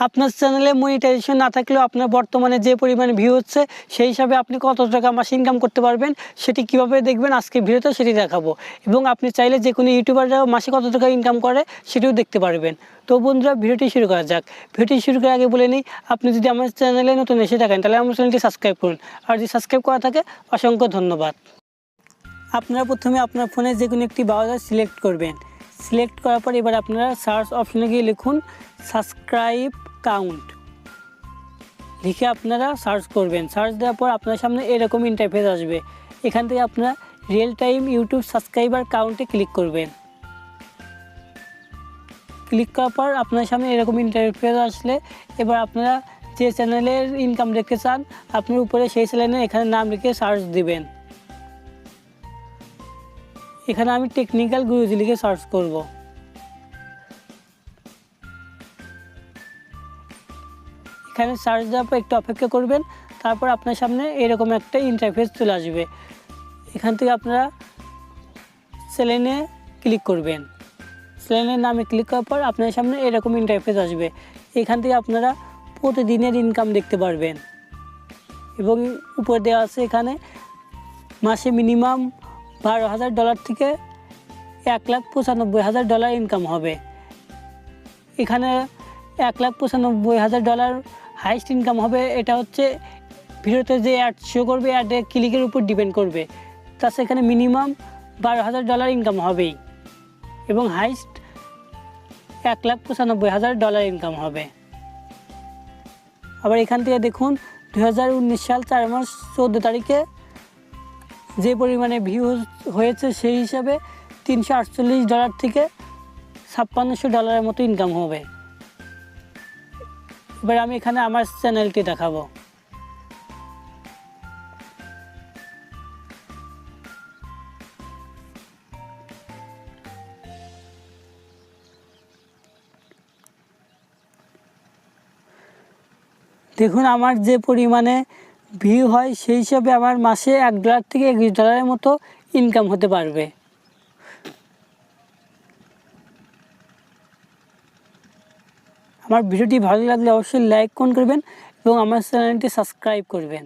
আপনার চ্যানেলে মনিটাইজেশন না থাকলেও আপনার বর্তমানে যে পরিমাণে ভিউ হচ্ছে সেই হিসাবে আপনি কত টাকা মাসে ইনকাম করতে পারবেন সেটি কিভাবে দেখবেন আজকে ভিডিওতে সেটি দেখাবো। এবং আপনি চাইলে যে কোনো ইউটিউবাররাও মাসে কত টাকা ইনকাম করে সেটিও দেখতে পারবেন। তো বন্ধুরা, ভিডিওটি শুরু করা যাক। ভিডিওটি শুরু করার আগে বলে নিই, আপনি যদি আমার চ্যানেলে নতুন এসে থাকেন তাহলে আমার চ্যানেলটি সাবস্ক্রাইব করুন, আর যদি সাবস্ক্রাইব করা থাকে অসংখ্য ধন্যবাদ। আপনারা প্রথমে আপনার ফোনে যে কোনো একটি ব্রাউজার সিলেক্ট করবেন। সিলেক্ট করার পর এবার আপনারা সার্চ অপশনে গিয়ে লিখুন সাবস্ক্রাইব কাউন্ট, লিখে আপনারা সার্চ করবেন। সার্চ দেওয়ার পর আপনার সামনে এরকম ইন্টারফেস আসবে। এখান থেকে আপনারা রিয়েল টাইম ইউটিউব সাবস্ক্রাইবার কাউন্টে ক্লিক করবেন। ক্লিক করার পর আপনার সামনে এরকম ইন্টারফেস আসলে এবার আপনারা যে চ্যানেলের ইনকাম দেখতে চান আপনার উপরে সেই চ্যানেলে এখানে নাম লিখে সার্চ দিবেন। এখানে আমি টেকনিক্যাল গুরুজি লিখে সার্চ করব। এখানে সার্চ দেওয়ার পর একটু অপেক্ষা করবেন, তারপর আপনার সামনে এরকম একটা ইন্টারফেস চলে আসবে। এখান থেকে আপনারা চ্যানেলে ক্লিক করবেন। চ্যানেলের নামে ক্লিক করার পর আপনার সামনে এরকম ইন্টারফেস আসবে। এখান থেকে আপনারা প্রতিদিনের ইনকাম দেখতে পারবেন এবং উপরে দেওয়া আছে এখানে মাসে মিনিমাম $12,000 থেকে $1,95,000 ইনকাম হবে। এখানে $1,95,000 হাইস্ট ইনকাম হবে। এটা হচ্ছে ভিডিওতে যে অ্যাড শো করবে অ্যাডে ক্লিকের উপর ডিপেন্ড করবে। তাছাড়া এখানে মিনিমাম $12,000 ইনকাম হবেই এবং হাইস্ট $1,95,000 ইনকাম হবে। আবার এখান থেকে দেখুন 2019 সাল 4 মাস 14 তারিখে যে পরিমাণে ভিউ হয়েছে সেই হিসাবে $348 থেকে $5,600 মতো ইনকাম হবে। এবার আমি এখানে আমার চ্যানেলটি দেখাবো। দেখুন আমার যে পরিমাণে ভিউ হয় সেই হিসাবে আমার মাসে $1 থেকে $21 মতো ইনকাম হতে পারবে। আমার ভিডিওটি ভালো লাগলে অবশ্যই লাইক করবেন এবং আমার চ্যানেলটি সাবস্ক্রাইব করবেন।